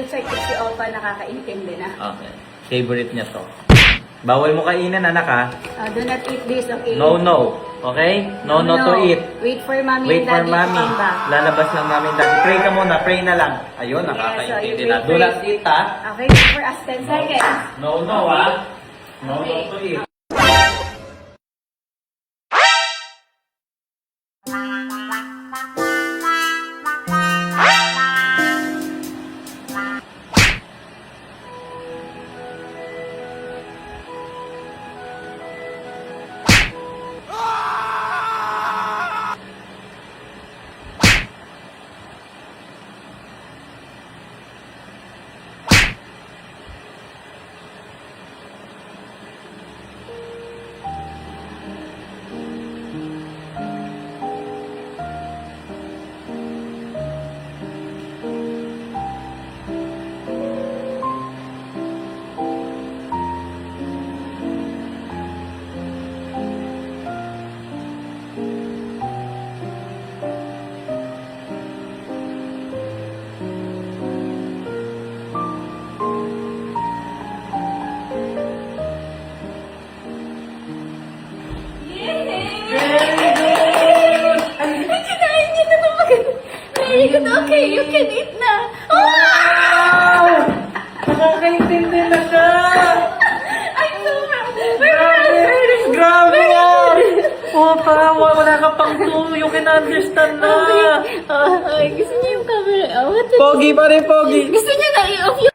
check if si Opa nakakaintindi na. Okay. Favorite niya to. Bawal mo kainin, anak ha. Do not eat this, okay? No, no. Okay? No, no, to eat. Wait for mommy Wait and for daddy mommy. to come back. Lalabas lang mami and daddy. Pray ka muna, pray na lang. Ayun, Yes, nakakaintindi so na. you Do pray, not eat ha. Okay, wait for us 10 seconds. No, no ha. No, no Okay. to eat. Kinain niya na ito maganda. Very good. Okay, you can eat na. Wow! Nakakaintindi na siya! I'm so happy. Grabe nga! Opa, wala ka pang clue. You can understand na. Okay, gusto niya yung camera. Oh, what the... Pogi pa rin, pogi. Gusto niya na i-off yung...